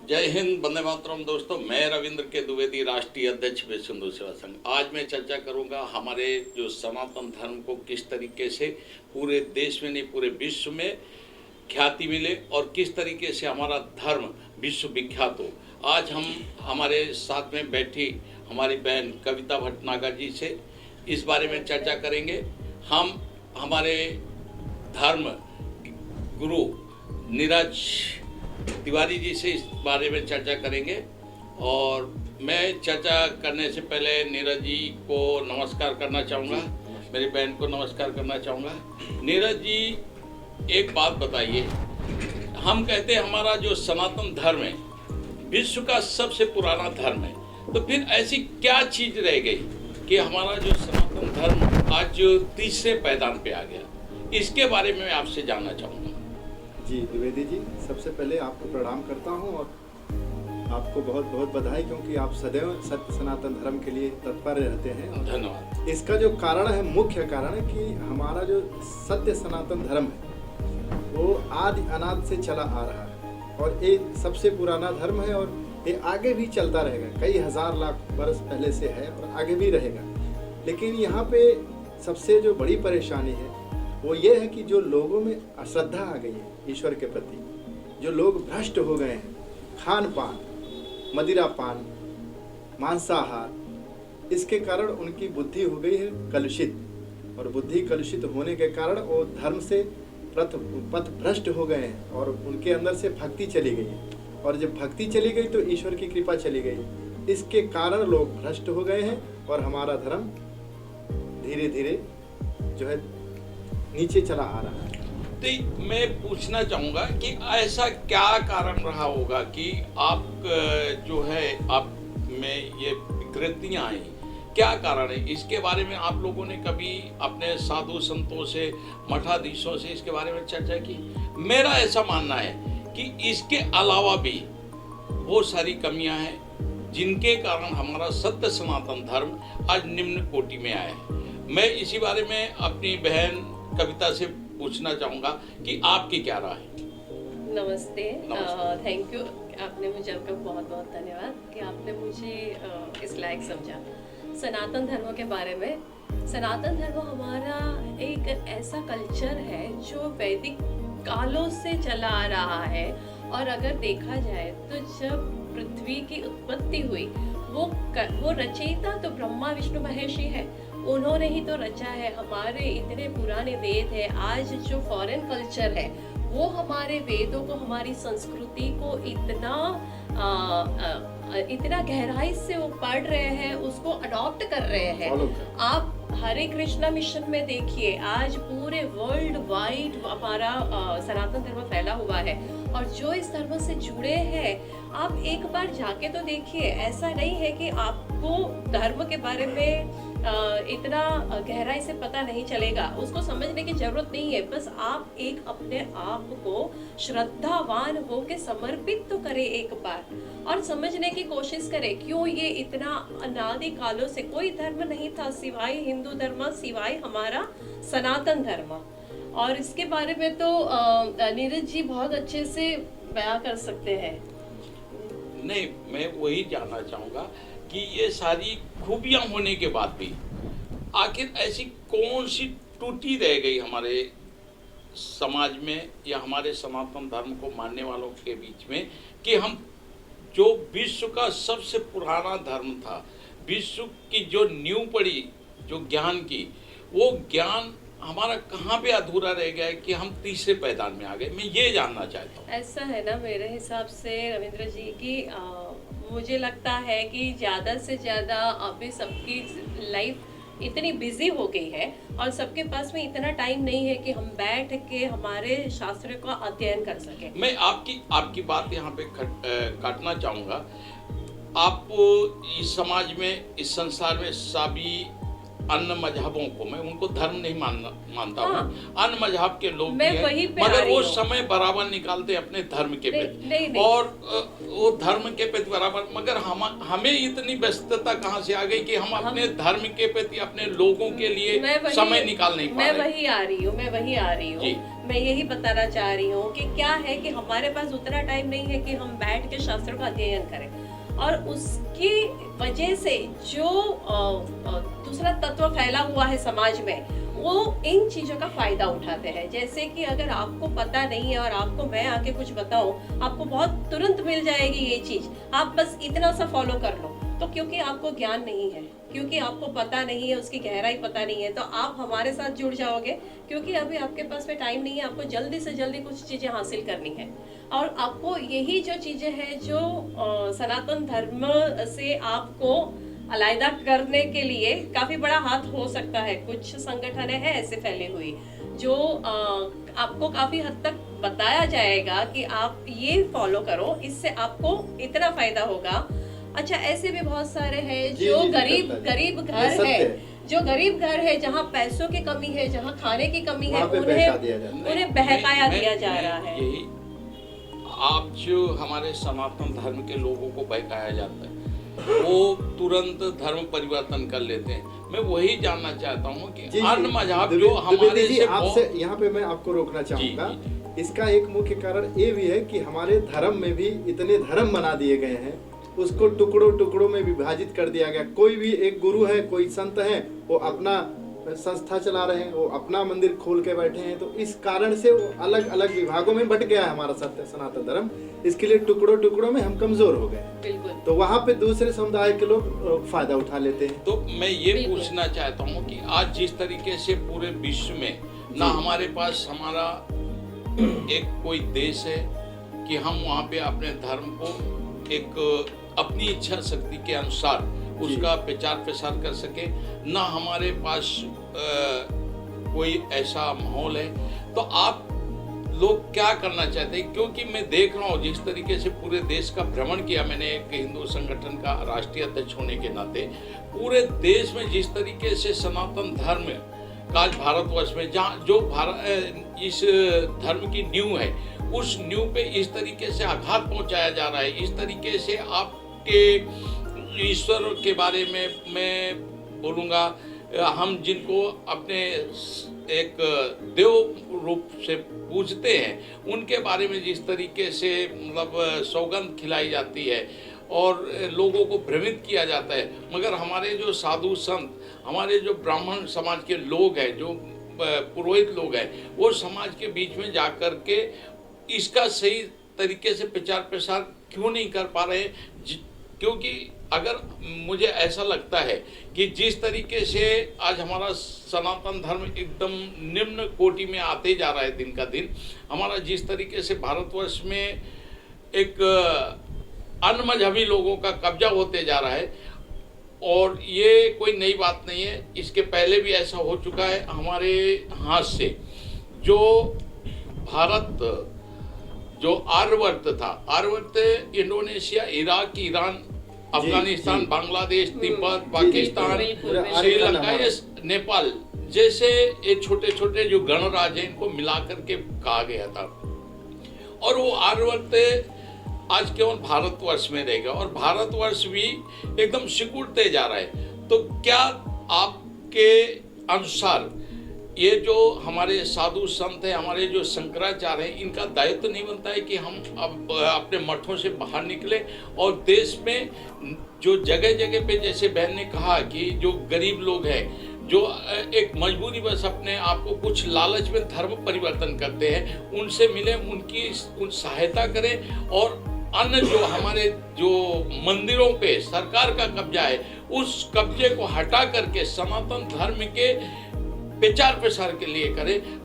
जय हिंद, वंदे मातरम। दोस्तों, मैं रविंद्र के द्विवेदी, राष्ट्रीय अध्यक्ष विश्व हिंदू सेवा संघ। आज मैं चर्चा करूंगा हमारे जो सनातन धर्म को किस तरीके से पूरे देश में नहीं पूरे विश्व में ख्याति मिले और किस तरीके से हमारा धर्म विश्व विख्यात हो। आज हम हमारे साथ में बैठी हमारी बहन कविता भटनागर जी से इस बारे में चर्चा करेंगे। हम हमारे धर्म गुरु नीरज तिवारी जी से इस बारे में चर्चा करेंगे। और मैं चर्चा करने से पहले नीरज जी को नमस्कार करना चाहूँगा, मेरी बहन को नमस्कार करना चाहूँगा। नीरज जी, एक बात बताइए, हम कहते हैं हमारा जो सनातन धर्म है विश्व का सबसे पुराना धर्म है, तो फिर ऐसी क्या चीज़ रह गई कि हमारा जो सनातन धर्म आज तीसरे पायदान पे आ गया? इसके बारे में मैं आपसे जानना चाहूँगा। जी द्विवेदी जी, सबसे पहले आपको प्रणाम करता हूं और आपको बहुत बहुत बधाई, क्योंकि आप सदैव सत्य सनातन धर्म के लिए तत्पर रहते हैं। धन्यवाद। इसका जो कारण है, मुख्य कारण है कि हमारा जो सत्य सनातन धर्म है वो आदि अनादि से चला आ रहा है और ये सबसे पुराना धर्म है और ये आगे भी चलता रहेगा। कई हजार लाख वर्ष पहले से है और आगे भी रहेगा। लेकिन यहाँ पे सबसे जो बड़ी परेशानी है वो ये है कि जो लोगों में अश्रद्धा आ गई है ईश्वर के प्रति, जो लोग भ्रष्ट हो गए हैं, खान पान, मदिरा पान, मांसाहार, इसके कारण उनकी बुद्धि हो गई है कलुषित। और बुद्धि कलुषित होने के कारण वो धर्म से पथ भ्रष्ट हो गए हैं और उनके अंदर से भक्ति चली गई है। और जब भक्ति चली गई तो ईश्वर की कृपा चली गई। इसके कारण लोग भ्रष्ट हो गए हैं और हमारा धर्म धीरे धीरे जो है नीचे चला आ रहा है। तो मैं पूछना चाहूँगा कि ऐसा क्या कारण रहा होगा कि आप जो है आप में ये विकृतियाँ आई, क्या कारण है? इसके बारे में आप लोगों ने कभी अपने साधु संतों से, मठाधीशों से इसके बारे में चर्चा की? मेरा ऐसा मानना है कि इसके अलावा भी बहुत सारी कमियां हैं जिनके कारण हमारा सत्य सनातन धर्म आज निम्न कोटि में आया है। मैं इसी बारे में अपनी बहन कविता से पूछना चाहूँगा कि आपकी क्या राय है? नमस्ते। थैंक यू, आपने मुझे आपका बहुत बहुत धन्यवाद कि आपने मुझे इस लायक समझा सनातन धर्म के बारे में। सनातन धर्म हमारा एक ऐसा कल्चर है जो वैदिक कालों से चला आ रहा है। और अगर देखा जाए तो जब पृथ्वी की उत्पत्ति हुई वो रचयिता तो ब्रह्मा विष्णु महेश ही है, उन्होंने ही तो रचा है। हमारे इतने पुराने वेद है, आज जो फॉरेन कल्चर है वो हमारे वेदों को, हमारी संस्कृति को इतना गहराई से वो पढ़ रहे हैं, उसको अडॉप्ट कर रहे हैं। आप हरे कृष्णा मिशन में देखिए, आज पूरे वर्ल्ड वाइड हमारा सनातन धर्म फैला हुआ है और जो इस धर्म से जुड़े हैं, आप एक बार जाके तो देखिए। ऐसा नहीं है कि आपको धर्म के बारे में इतना गहराई से पता नहीं चलेगा, उसको समझने की जरूरत नहीं है। बस आप एक अपने आप को श्रद्धावान हो के समर्पित तो करें एक बार और समझने की कोशिश करें क्यों ये इतना अनादि कालों से कोई धर्म नहीं था सिवाय हिंदू धर्म, सिवाय हमारा सनातन धर्म। और इसके बारे में तो नीरज जी बहुत अच्छे से बयां कर सकते हैं। नहीं, मैं वही जानना चाहूँगा कि ये सारी खूबियाँ होने के बाद भी आखिर ऐसी कौन सी त्रुटि रह गई हमारे समाज में या हमारे सनातन धर्म को मानने वालों के बीच में कि हम जो विश्व का सबसे पुराना धर्म था, विश्व की जो नींव पड़ी जो ज्ञान की, वो ज्ञान हमारा कहाँ पे अधूरा रह गया है कि हम तीसरे पायदान में आ गए? मैं ये जानना चाहता हूँ। ऐसा है ना, मेरे हिसाब से रविंद्र जी की मुझे लगता है कि ज़्यादा से ज़्यादा अभी सबकी लाइफ इतनी बिजी हो गई है और सबके पास में इतना टाइम नहीं है कि हम बैठ के हमारे शास्त्रों का अध्ययन कर सकें। मैं आपकी बात यहाँ पे काटना चाहूँगा। आप इस समाज में, इस संसार में सभी अन्य मजहबों को, मैं उनको धर्म नहीं मानता हूँ, अन्य मजहब के लोग भी हैं, मगर वो समय बराबर निकालते हैं अपने धर्म के प्रति और वो धर्म के प्रति बराबर। मगर हमें इतनी व्यस्तता कहाँ से आ गई कि हम अपने धर्म के प्रति, अपने लोगों के लिए समय निकाल नहीं पा रहे। मैं वही आ रही हूँ मैं यही बताना चाह रही हूँ कि क्या है कि हमारे पास उतना टाइम नहीं है कि हम बैठ के शास्त्रों का अध्ययन करें, और उसकी वजह से जो दूसरा तत्व फैला हुआ है समाज में, वो इन चीजों का फायदा उठाते हैं। जैसे कि अगर आपको पता नहीं है और आपको मैं आके कुछ बताऊं, आपको बहुत तुरंत मिल जाएगी ये चीज, आप बस इतना सा फॉलो कर लो। तो क्योंकि आपको ज्ञान नहीं है, क्योंकि आपको पता नहीं है, उसकी गहराई पता नहीं है, तो आप हमारे साथ जुड़ जाओगे, क्योंकि अभी आपके पास में टाइम नहीं है, आपको जल्दी से जल्दी कुछ चीजें हासिल करनी है। और आपको यही जो चीजें हैं जो सनातन धर्म से आपको अलग करने के लिए काफी बड़ा हाथ हो सकता है। कुछ संगठन है ऐसे फैले हुए जो आपको काफी हद तक बताया जाएगा कि आप ये फॉलो करो, इससे आपको इतना फायदा होगा। अच्छा, ऐसे भी बहुत सारे हैं जो गरीब घर है, जो गरीब घर है, जहाँ पैसों की कमी है, जहाँ खाने की कमी है, उन्हें बहकाया दिया जा रहा है। यही आप जो हमारे सनातन धर्म के लोगों को बहकाया जाता है, वो तुरंत धर्म परिवर्तन कर लेते हैं। मैं वही जानना चाहता हूँ कि अन्य मजहब जो हमारे से आपसे यहाँ पे मैं आपको रोकना चाहूंगा। इसका एक मुख्य कारण ये भी है कि हमारे धर्म में भी इतने धर्म बना दिए गए हैं, उसको टुकड़ों टुकड़ों में विभाजित कर दिया गया। कोई भी एक गुरु है, कोई संत है, वो अपना संस्था चला रहे हैं, वो अपना मंदिर खोल के बैठे हैं, तो इस कारण से वो अलग अलग विभागों में बट गया है हमारा सत्य सनातन धर्म। इसके लिए टुकड़ों टुकड़ों में हम कमजोर हो गए, बिल्कुल। तो वहाँ पे दूसरे समुदाय के लोग फायदा उठा लेते हैं। तो मैं ये पूछना चाहता हूँ कि आज जिस तरीके से पूरे विश्व में ना हमारे पास हमारा एक कोई देश है कि हम वहाँ पे अपने धर्म को एक अपनी इच्छा शक्ति के अनुसार उसका प्रचार प्रसार कर सके, ना हमारे पास कोई ऐसा माहौल है, तो आप लोग क्या करना चाहते हैं? क्योंकि मैं देख रहा हूँ जिस तरीके से पूरे देश का भ्रमण किया मैंने, एक हिंदू संगठन का राष्ट्रीय अध्यक्ष होने के नाते, पूरे देश में जिस तरीके से सनातन धर्म का आज भारतवर्ष में जहाँ जो इस धर्म की नींव है, उस नींव पे इस तरीके से आघात पहुंचाया जा रहा है। इस तरीके से आपके ईश्वर के बारे में मैं बोलूँगा, हम जिनको अपने एक देव रूप से पूजते हैं, उनके बारे में जिस तरीके से मतलब सौगंध खिलाई जाती है और लोगों को भ्रमित किया जाता है, मगर हमारे जो साधु संत, हमारे जो ब्राह्मण समाज के लोग हैं, जो पुरोहित लोग हैं, वो समाज के बीच में जाकर के इसका सही तरीके से प्रचार प्रसार क्यों नहीं कर पा रहे? क्योंकि अगर मुझे ऐसा लगता है कि जिस तरीके से आज हमारा सनातन धर्म एकदम निम्न कोटि में आते जा रहा है दिन का दिन, हमारा जिस तरीके से भारतवर्ष में एक अनमजहबी लोगों का कब्जा होते जा रहा है, और ये कोई नई बात नहीं है, इसके पहले भी ऐसा हो चुका है हमारे हाथ से। जो भारत जो आर्यवर्त था, Aryavarta Indonesia, Iraq, Iran, Afghanistan, Bangladesh, Tibet, Pakistan, Sri Lanka, Nepal जैसे ये छोटे छोटे जो गणराज्य हैं, इनको मिला करके कहा गया था। और वो आर्यवर्त आज केवल भारतवर्ष में रहेगा, और भारतवर्ष भी एकदम सिकुड़ते जा रहा है। तो क्या आपके अनुसार ये जो हमारे साधु संत हैं, हमारे जो शंकराचार्य हैं, इनका दायित्व नहीं बनता है कि हम अब अपने मठों से बाहर निकले और देश में जो जगह जगह पे, जैसे बहन ने कहा कि जो गरीब लोग हैं, जो एक मजबूरी बस अपने आप को कुछ लालच में धर्म परिवर्तन करते हैं, उनसे मिले, उन सहायता करें, और अन्य जो हमारे जो मंदिरों पे सरकार का कब्जा है, उस कब्जे को हटा करके सनातन धर्म के प्रचार प्रसार के लिए करें।